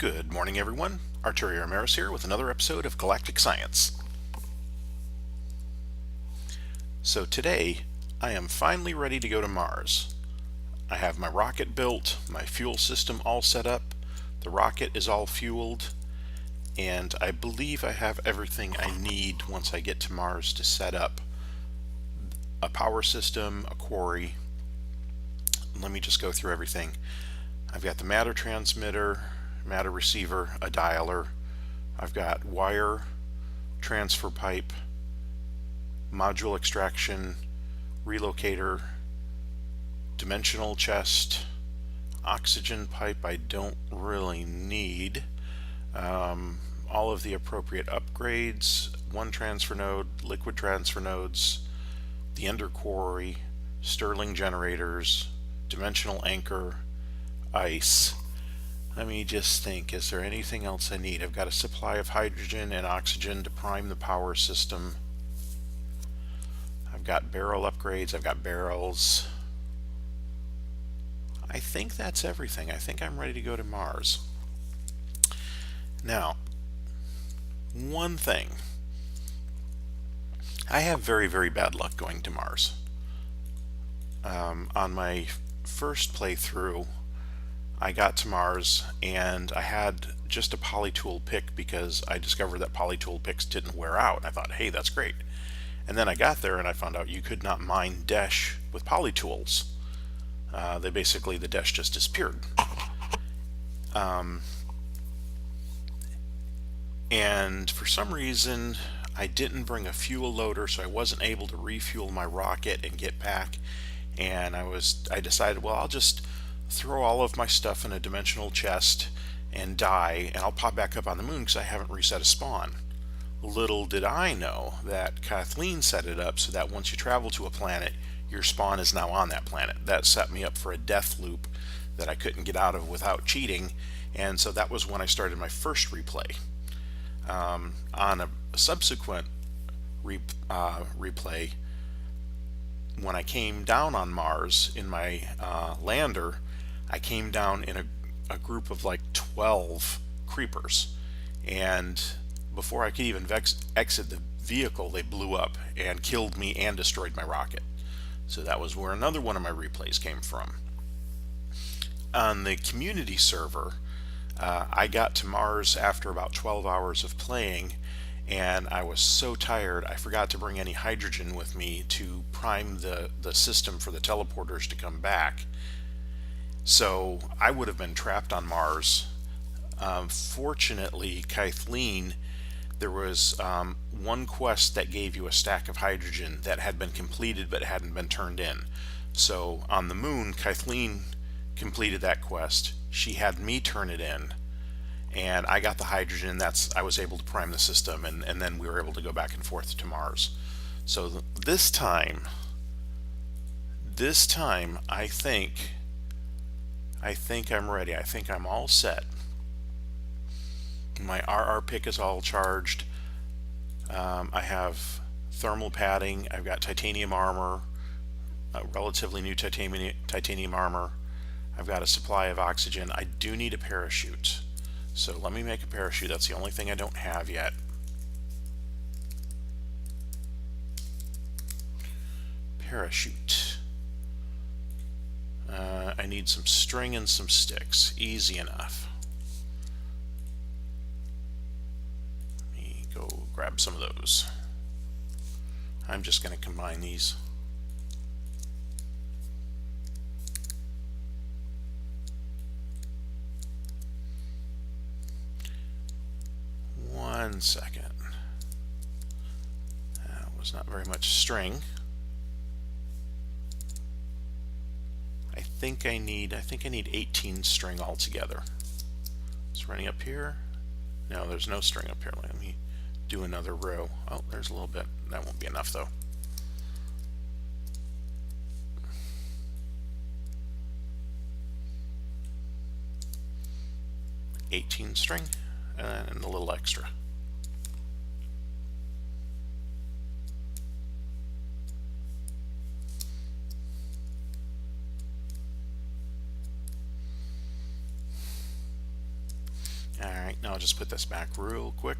Good morning, everyone. Arturio Emerys here with another episode of Galactic Science. So today, I am finally ready to go to Mars. I have my rocket built, my fuel system all set up, the rocket is all fueled, and I believe I have everything I need once I get to Mars to set up a power system, a quarry. Let me just go through everything. I've got the matter transmitter, matter receiver, a dialer. I've got wire, transfer pipe, module extraction, relocator, dimensional chest, oxygen pipe I don't really need, all of the appropriate upgrades, one transfer node, liquid transfer nodes, the ender quarry, Stirling generators, dimensional anchor, ice. Let me just think, is there anything else I need? I've got a supply of hydrogen and oxygen to prime the power system. I've got barrel upgrades, I've got barrels. I think that's everything. I think I'm ready to go to Mars. Now, one thing. I have very, very bad luck going to Mars. On my first playthrough, I got to Mars and I had just a polytool pick because I discovered that polytool picks didn't wear out. I thought, hey, that's great. And then I got there and I found out you could not mine Desh with polytools. The Desh just disappeared. And for some reason, I didn't bring a fuel loader, so I wasn't able to refuel my rocket and get back. And I decided, well, I'll just throw all of my stuff in a dimensional chest and die, and I'll pop back up on the moon because I haven't reset a spawn. Little did I know that Kathleen set it up so that once you travel to a planet, your spawn is now on that planet. That set me up for a death loop that I couldn't get out of without cheating, and so that was when I started my first replay. On a subsequent replay, when I came down on Mars in my lander, I came down in a group of like 12 creepers, and before I could even exit the vehicle, they blew up and killed me and destroyed my rocket. So that was where another one of my replays came from. On the community server, I got to Mars after about 12 hours of playing, and I was so tired I forgot to bring any hydrogen with me to prime the system for the teleporters to come back. So I would have been trapped on Mars. Fortunately, Kathleen, there was one quest that gave you a stack of hydrogen that had been completed but hadn't been turned in. So on the moon, Kathleen completed that quest. She had me turn it in, and I got the hydrogen. I was able to prime the system, and then we were able to go back and forth to Mars. So this time I think I'm ready. I think I'm all set. My RR pick is all charged. I have thermal padding. I've got titanium armor, relatively new titanium armor. I've got a supply of oxygen. I do need a parachute. So let me make a parachute. That's the only thing I don't have yet. Parachute. I need some string and some sticks. Easy enough. Let me go grab some of those. I'm just going to combine these. One second. That was not very much string. I think I need 18 string altogether. It's running up here. No, there's no string up here. Let me do another row. Oh, there's a little bit. That won't be enough though. $18 string and a little extra. Now I'll just put this back real quick.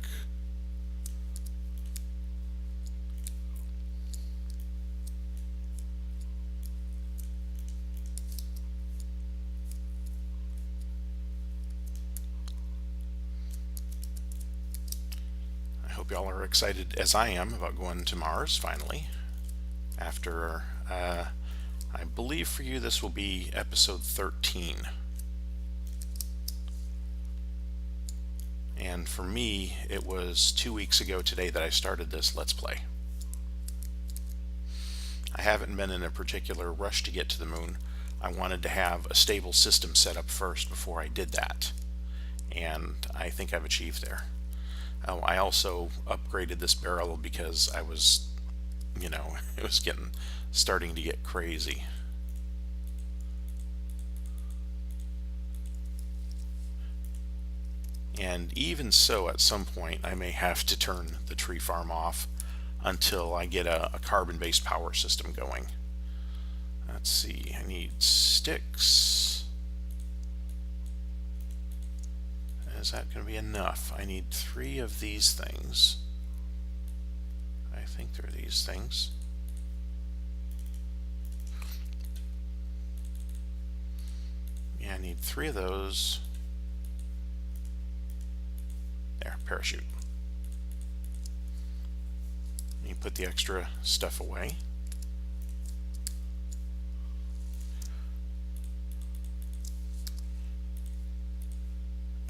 I hope y'all are excited as I am about going to Mars finally. After, I believe for you this will be episode 13. And for me, it was 2 weeks ago today that I started this Let's Play. I haven't been in a particular rush to get to the moon. I wanted to have a stable system set up first before I did that. And I think I've achieved there. Oh, I also upgraded this barrel because I was, it was starting to get crazy. And even so, at some point, I may have to turn the tree farm off until I get a carbon-based power system going. Let's see, I need sticks. Is that going to be enough? I need 3 of these things. I think they're these things. Yeah, I need 3 of those. There, parachute. You put the extra stuff away.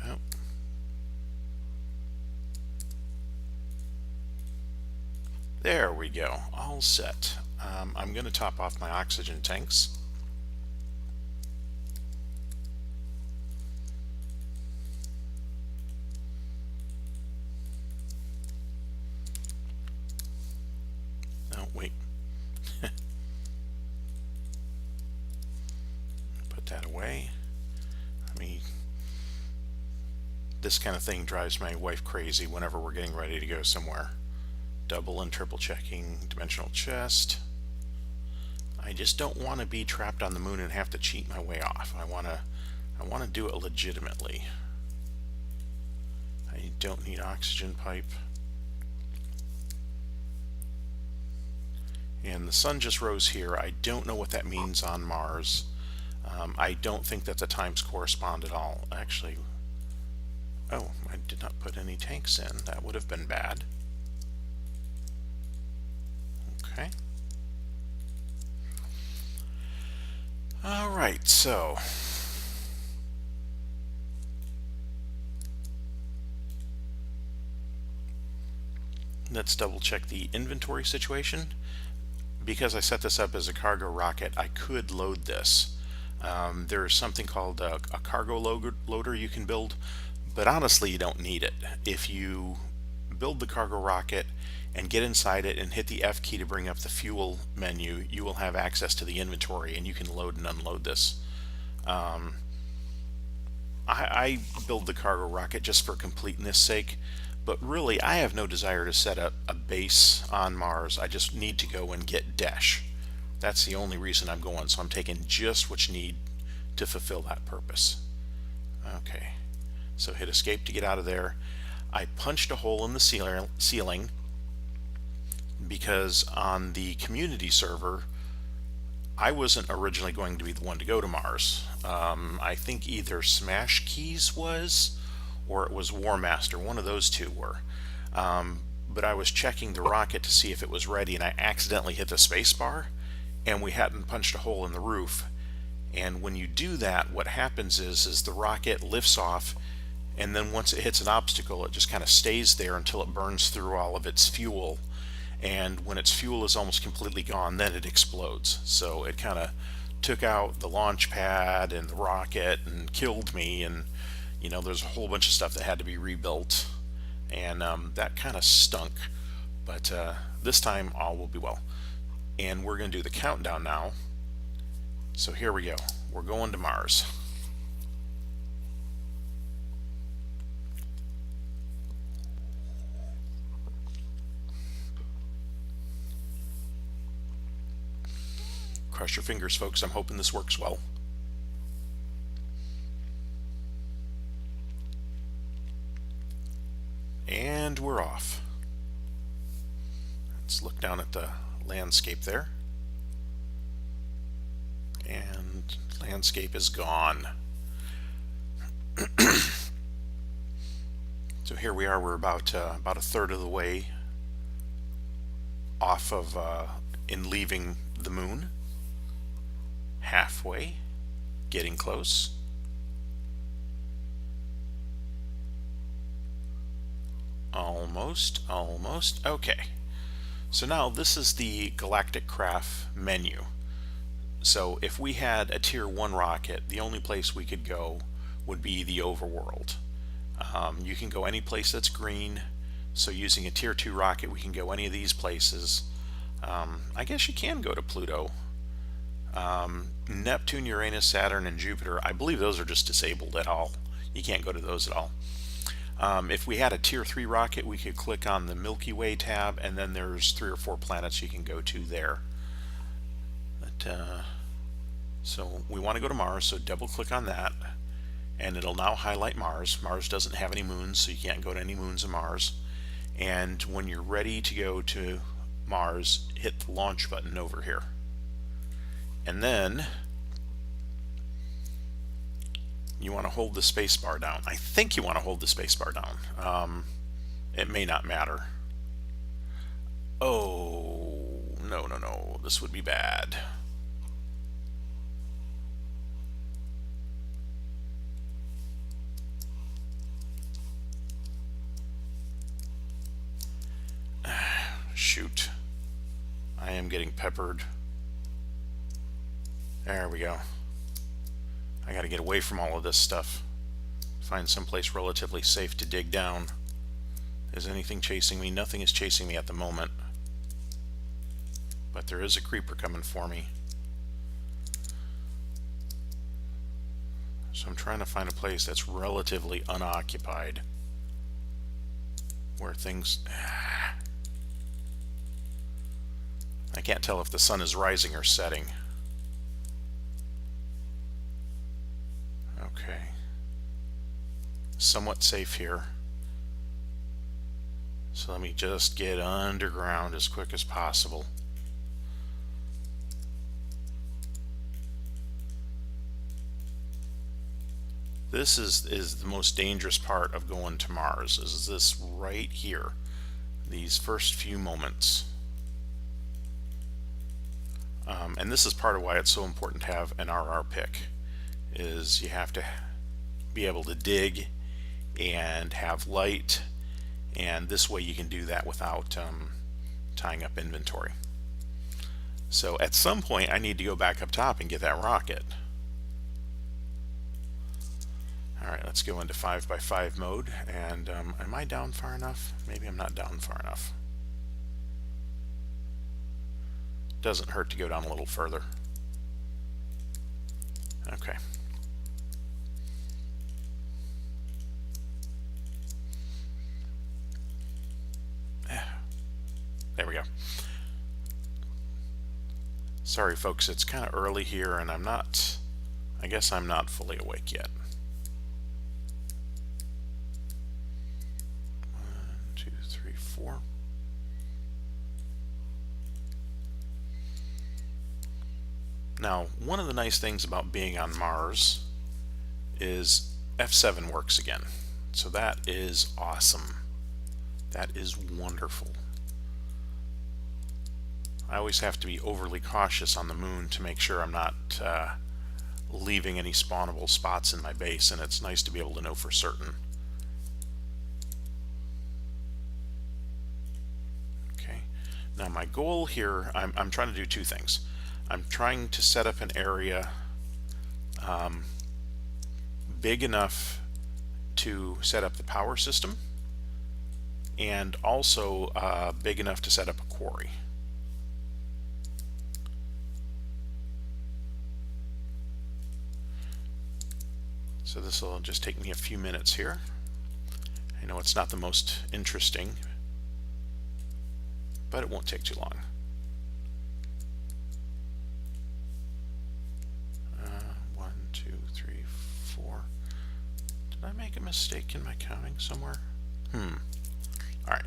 Oh. There we go, all set. I'm going to top off my oxygen tanks. Oh, wait. Put that away. This kind of thing drives my wife crazy whenever we're getting ready to go somewhere. Double and triple checking dimensional chest. I just don't want to be trapped on the moon and have to cheat my way off. I want to do it legitimately. I don't need oxygen pipe. And the sun just rose here. I don't know what that means on Mars. I don't think that the times correspond at all. Actually, oh, I did not put any tanks in. That would have been bad. Okay. All right, so let's double check the inventory situation. Because I set this up as a cargo rocket, I could load this. There's something called a cargo loader you can build, but honestly you don't need it. If you build the cargo rocket and get inside it and hit the F key to bring up the fuel menu, you will have access to the inventory and you can load and unload this. I build the cargo rocket just for completeness sake, but really I have no desire to set up a base on Mars. I just need to go and get Dash. That's the only reason I'm going, so I'm taking just what you need to fulfill that purpose. Okay, so hit escape to get out of there. I punched a hole in the ceiling because on the community server I wasn't originally going to be the one to go to Mars. I think either Smash Keys was, or it was War Master. One of those two were. But I was checking the rocket to see if it was ready, and I accidentally hit the space bar, and we hadn't punched a hole in the roof. And when you do that, what happens is the rocket lifts off, and then once it hits an obstacle, it just kind of stays there until it burns through all of its fuel. And when its fuel is almost completely gone, then it explodes. So it kind of took out the launch pad and the rocket and killed me, and there's a whole bunch of stuff that had to be rebuilt, and that kind of stunk. But this time all will be well. And we're going to do the countdown now. So here we go. We're going to Mars. Cross your fingers, folks. I'm hoping this works well. off. Let's look down at the landscape there. And landscape is gone. So here we are, we're about a third of the way off of in leaving the moon. Halfway, getting close. Almost. Okay. So now this is the Galactic Craft menu. So if we had a Tier 1 rocket, the only place we could go would be the overworld. You can go any place that's green. So using a Tier 2 rocket, we can go any of these places. I guess you can go to Pluto. Neptune, Uranus, Saturn, and Jupiter, I believe those are just disabled at all. You can't go to those at all. If we had a Tier 3 rocket, we could click on the Milky Way tab, and then there's 3 or 4 planets you can go to there. So we want to go to Mars, so double click on that, and it'll now highlight Mars. Mars doesn't have any moons, so you can't go to any moons of Mars. And when you're ready to go to Mars, hit the launch button over here. And then you want to hold the space bar down. I think you want to hold the space bar down. It may not matter. Oh, no. This would be bad. Shoot. I am getting peppered. There we go. I got to get away from all of this stuff. Find someplace relatively safe to dig down. Is anything chasing me? Nothing is chasing me at the moment. But there is a creeper coming for me. So I'm trying to find a place that's relatively unoccupied. Where things... I can't tell if the sun is rising or setting. Okay. Somewhat safe here. So let me just get underground as quick as possible. This is the most dangerous part of going to Mars, is this right here. These first few moments. And this is part of why it's so important to have an RR pick, is you have to be able to dig and have light, and this way you can do that without tying up inventory. So at some point I need to go back up top and get that rocket. Alright, let's go into 5x5 mode, and am I down far enough? Maybe I'm not down far enough. Doesn't hurt to go down a little further. Okay. There we go. Sorry folks, it's kind of early here and I guess I'm not fully awake yet. 1, 2, 3, 4. Now, one of the nice things about being on Mars is F7 works again. So that is awesome. That is wonderful. I always have to be overly cautious on the moon to make sure I'm not leaving any spawnable spots in my base, and it's nice to be able to know for certain. Okay. Now my goal here, I'm trying to do 2 things. I'm trying to set up an area big enough to set up the power system, and also big enough to set up a quarry. So this will just take me a few minutes here. I know it's not the most interesting, but it won't take too long. 1, 2, 3, 4. Did I make a mistake in my counting somewhere? Alright,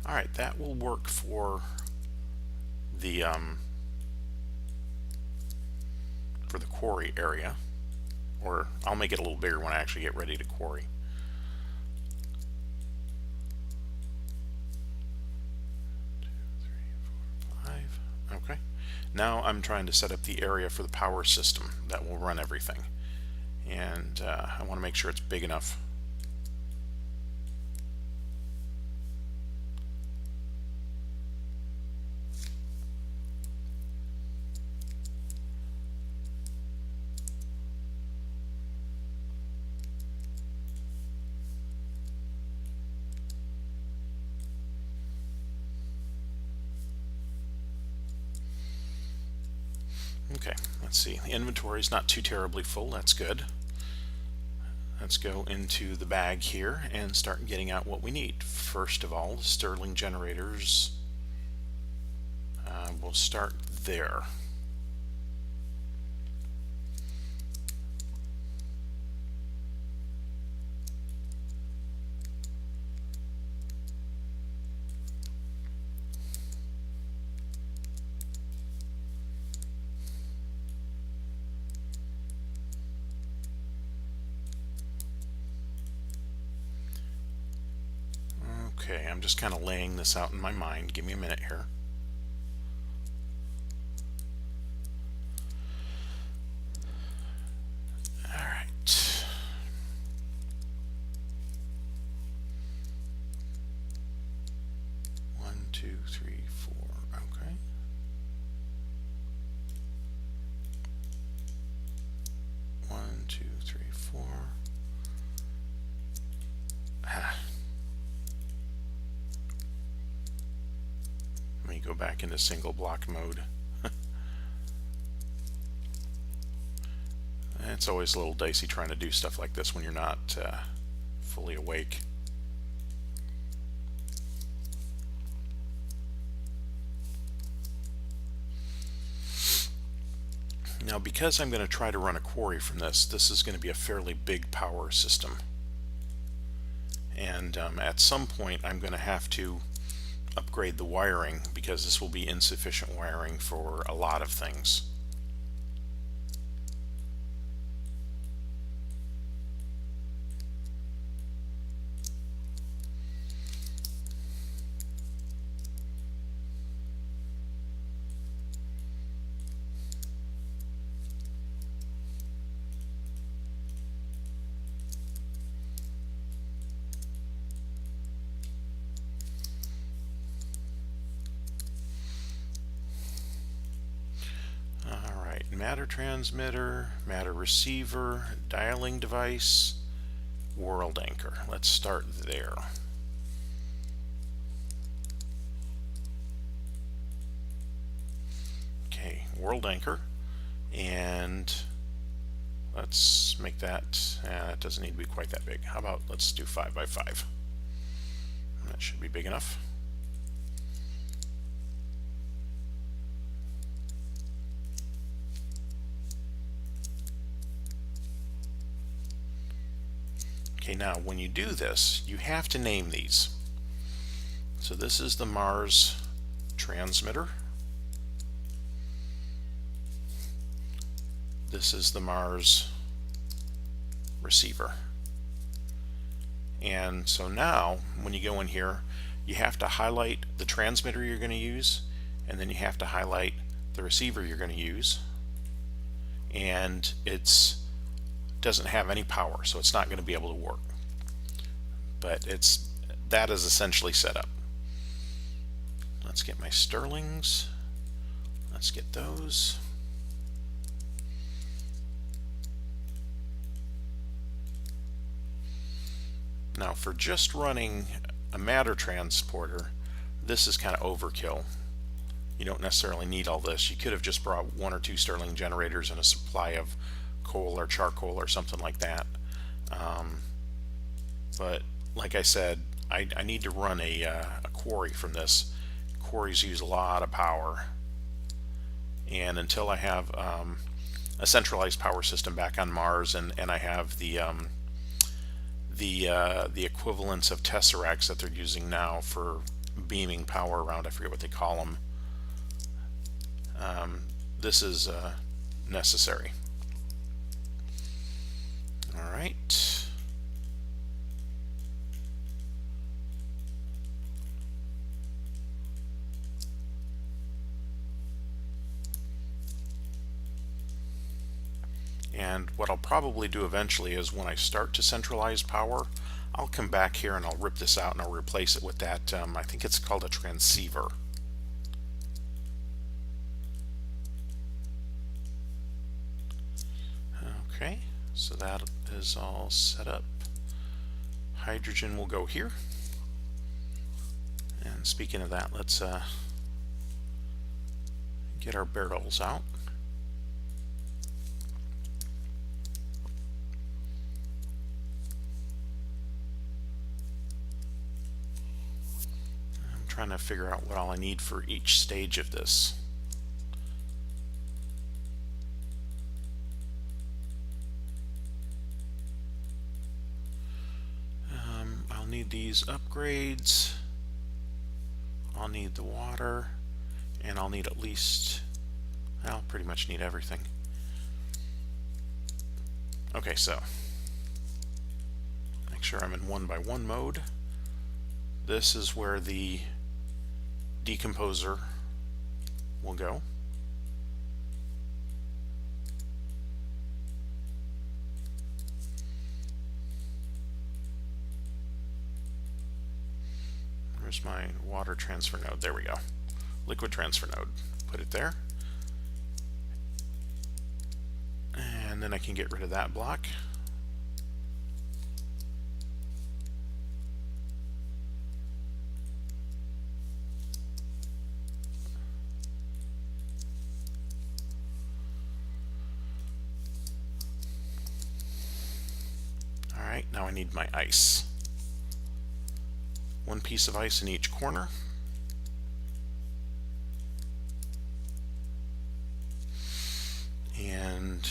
Alright, that will work for the quarry area, or I'll make it a little bigger when I actually get ready to quarry. Okay, now I'm trying to set up the area for the power system that will run everything, and I want to make sure it's big enough. Okay, let's see. The inventory is not too terribly full. That's good. Let's go into the bag here and start getting out what we need. First of all, the Stirling generators. We'll start there. Okay, I'm just kind of laying this out in my mind. Give me a minute here. All right. One, two, three, four. Okay. One, two, three, four. Let me go back into single block mode. It's always a little dicey trying to do stuff like this when you're not fully awake. Now, because I'm going to try to run a quarry from this is going to be a fairly big power system. And at some point I'm going to have to upgrade the wiring, because this will be insufficient wiring for a lot of things. Matter transmitter, matter receiver, dialing device, world anchor. Let's start there. Okay, world anchor, and let's make that, it doesn't need to be quite that big. How about let's do 5 by 5. That should be big enough. Okay, now when you do this, you have to name these. So this is the Mars transmitter. This is the Mars receiver. And so now, when you go in here, you have to highlight the transmitter you're going to use, and then you have to highlight the receiver you're going to use. And it doesn't have any power, so it's not going to be able to work. But that is essentially set up. Let's get my Stirlings. Let's get those. Now, for just running a matter transporter, this is kind of overkill. You don't necessarily need all this. You could have just brought 1 or 2 Stirling generators and a supply of coal or charcoal or something like that. But like I said, I need to run a quarry from this. Quarries use a lot of power, and until I have a centralized power system back on Mars, and I have the equivalents of tesseracts that they're using now for beaming power around. I forget what they call them. This is necessary. All right. And what I'll probably do eventually is when I start to centralize power, I'll come back here and I'll rip this out and I'll replace it with that, I think it's called a transceiver. Okay, so that is all set up. Hydrogen will go here. And speaking of that, let's get our barrels out. Trying to figure out what all I need for each stage of this. I'll need these upgrades, I'll need the water, and I'll need at least, I'll pretty much need everything. Okay, so make sure I'm in 1x1 mode. This is where the decomposer will go. Where's my water transfer node? There we go. Liquid transfer node. Put it there. And then I can get rid of that block. Now I need my ice. One piece of ice in each corner. And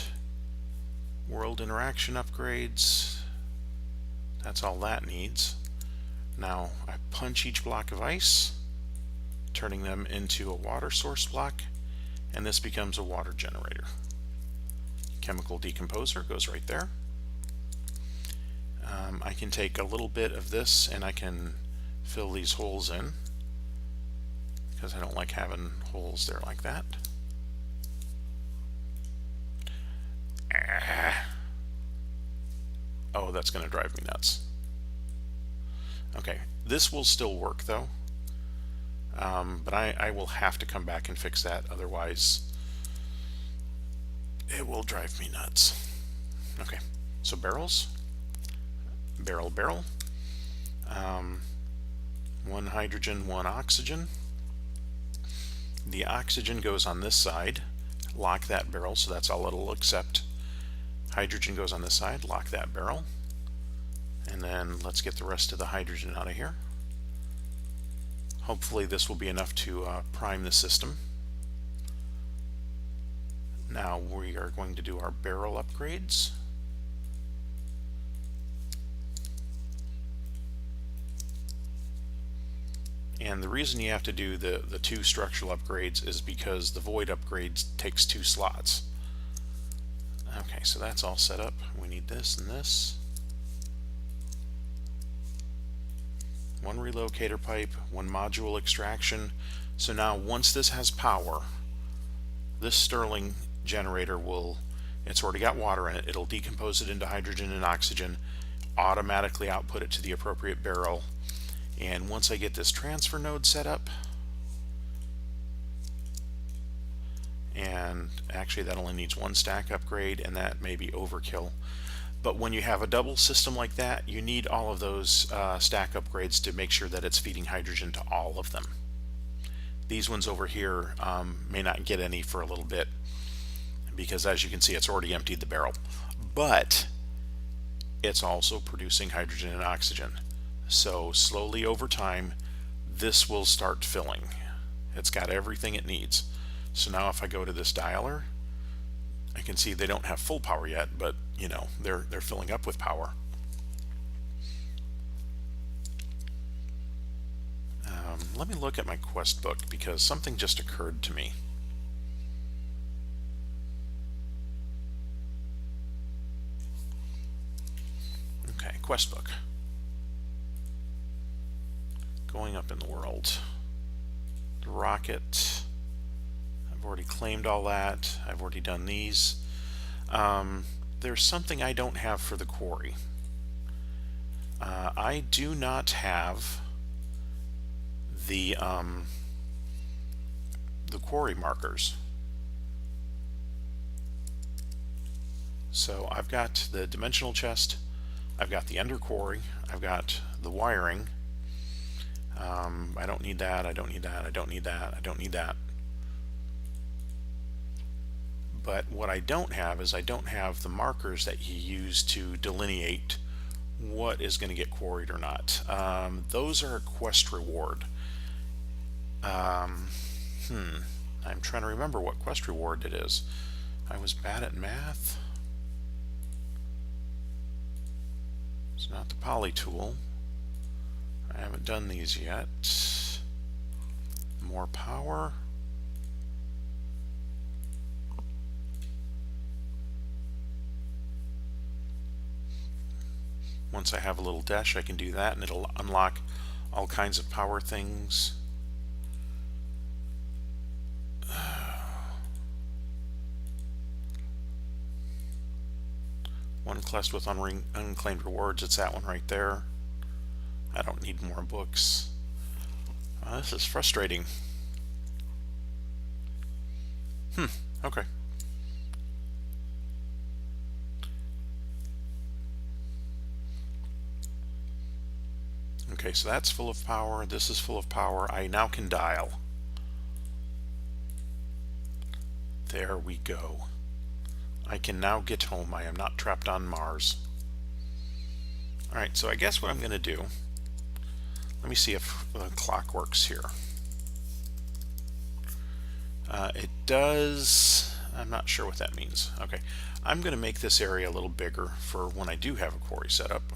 world interaction upgrades. That's all that needs. Now I punch each block of ice, turning them into a water source block, and this becomes a water generator. Chemical decomposer goes right there. I can take a little bit of this and I can fill these holes in because I don't like having holes there like that. Oh, that's going to drive me nuts. Okay, this will still work though, but I will have to come back and fix that, otherwise it will drive me nuts. Okay, so barrels. Barrel, barrel. One hydrogen, one oxygen. The oxygen goes on this side. Lock that barrel, so that's all it'll accept. Hydrogen goes on this side. Lock that barrel. And then let's get the rest of the hydrogen out of here. Hopefully this will be enough to prime the system. Now we are going to do our barrel upgrades. And the reason you have to do the two structural upgrades is because the void upgrades takes 2 slots. Okay, so that's all set up. We need this and this. One relocator pipe, one module extraction. So now once this has power, this Stirling generator will, it's already got water in it, it'll decompose it into hydrogen and oxygen, automatically output it to the appropriate barrel. And once I get this transfer node set up, and actually that only needs 1 stack upgrade, and that may be overkill. But when you have a double system like that, you need all of those stack upgrades to make sure that it's feeding hydrogen to all of them. These ones over here may not get any for a little bit, because as you can see, it's already emptied the barrel. But it's also producing hydrogen and oxygen. So slowly over time, this will start filling. It's got everything it needs. So now if I go to this dialer, I can see they don't have full power yet, but you know, they're filling up with power. Let me look at my quest book because something just occurred to me. Okay, quest book. Going up in the world. The rocket. I've already claimed all that. I've already done these. There's something I don't have for the quarry. I do not have the quarry markers. So I've got the dimensional chest, I've got the ender quarry, I've got the wiring. I don't need that, I don't need that, I don't need that, I don't need that. But what I don't have is I don't have the markers that you use to delineate what is going to get quarried or not. Those are a quest reward. I'm trying to remember what quest reward it is. I was bad at math. It's not the poly tool. I haven't done these yet. More power. Once I have a little dash, I can do that, and it'll unlock all kinds of power things. One quest with unclaimed rewards, it's that one right there. I don't need more books. This is frustrating. Okay. Okay, so that's full of power, this is full of power. I now can dial. There we go. I can now get home. I am not trapped on Mars. Alright, so I guess what I'm going to do, let me see if the clock works here. It does. I'm not sure what that means. Okay, I'm going to make this area a little bigger for when I do have a quarry set up.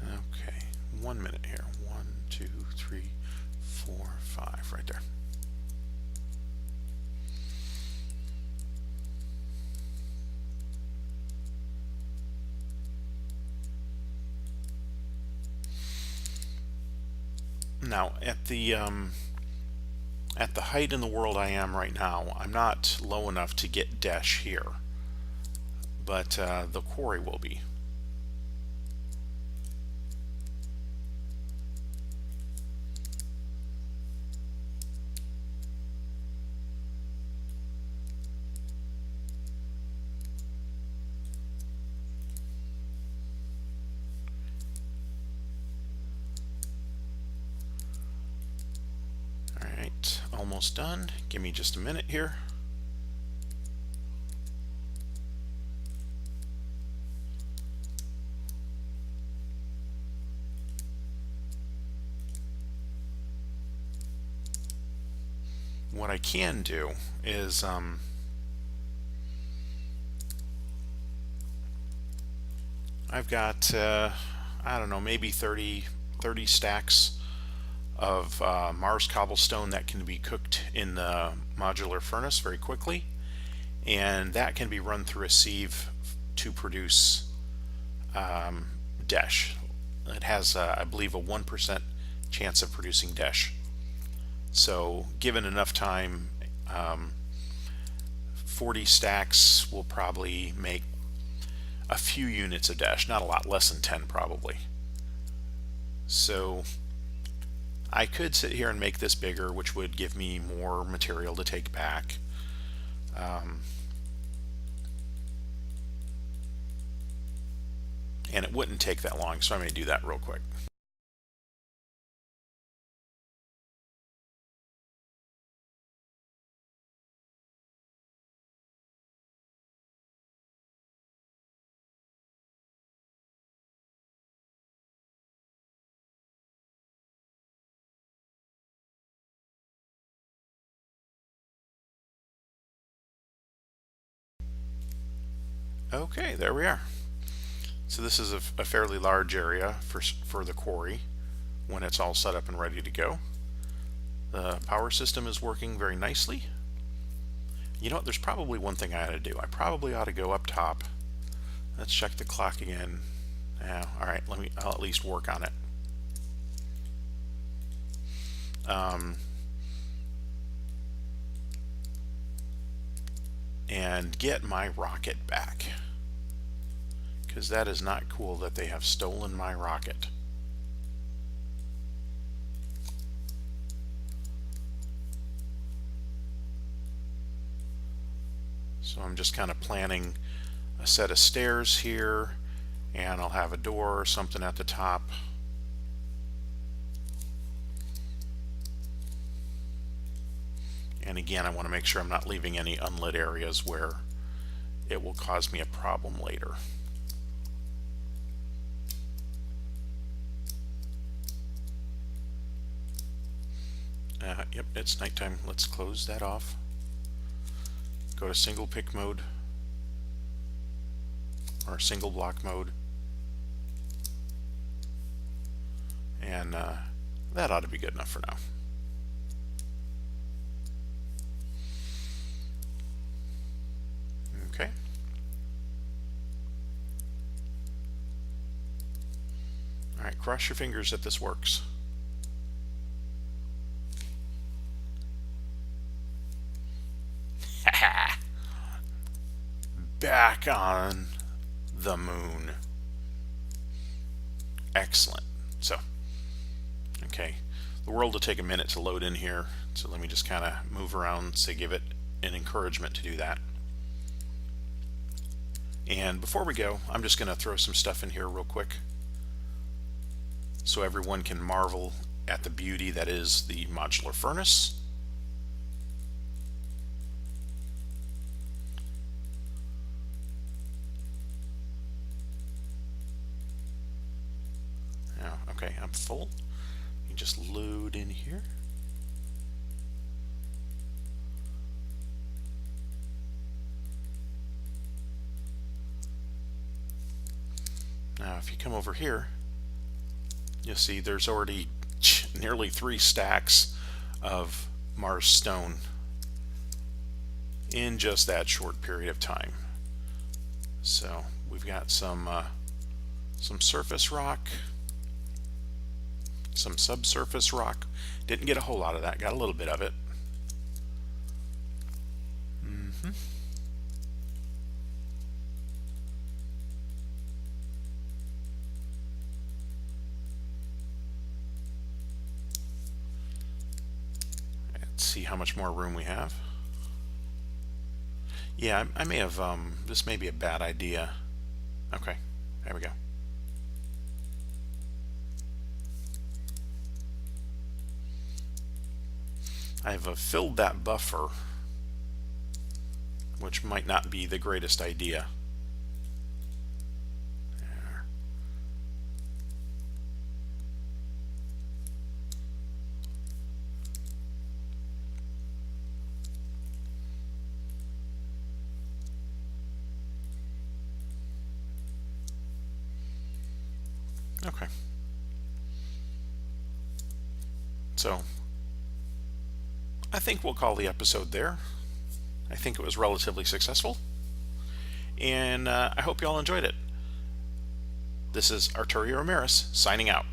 Okay, 1 minute here. 1, 2, 3, 4, 5, right there. Now, at the height in the world I am right now, I'm not low enough to get dash here, but the quarry will be. Almost done. Give me just a minute here. What I can do is I've got I don't know, maybe 30 stacks of Mars cobblestone that can be cooked in the modular furnace very quickly, and that can be run through a sieve to produce desh. It has I believe a 1% chance of producing desh. So given enough time, 40 stacks will probably make a few units of desh, not a lot, less than 10 probably. So I could sit here and make this bigger, which would give me more material to take back. And it wouldn't take that long, so I'm going to do that real quick. Okay, there we are. So this is a fairly large area for the quarry when it's all set up and ready to go. The power system is working very nicely. You know what, there's probably one thing I ought to do. I probably ought to go up top. Let's check the clock again. Alright, I'll at least work on it. And get my rocket back. Because that is not cool that they have stolen my rocket. So I'm just kind of planning a set of stairs here, and I'll have a door or something at the top. And again, I want to make sure I'm not leaving any unlit areas where it will cause me a problem later. Yep, it's nighttime. Let's close that off. Go to single pick mode or single block mode, and that ought to be good enough for now. Okay. All right, cross your fingers that this works. Back on the moon. Excellent. So, okay, the world will take a minute to load in here, so let me just kind of move around to give it an encouragement to do that. And before we go, I'm just going to throw some stuff in here real quick so everyone can marvel at the beauty that is the modular furnace. Okay, I'm full. You just load in here. Now, if you come over here, you'll see there's already nearly 3 stacks of Mars stone in just that short period of time. So we've got some surface rock, some subsurface rock. Didn't get a whole lot of that, got a little bit of it. Let's see how much more room we have. Yeah, I may have, this may be a bad idea. Okay, there we go. I've filled that buffer, which might not be the greatest idea. There. Okay. So I think we'll call the episode there. I think it was relatively successful, and I hope you all enjoyed it. This is Arturio Emerys signing out.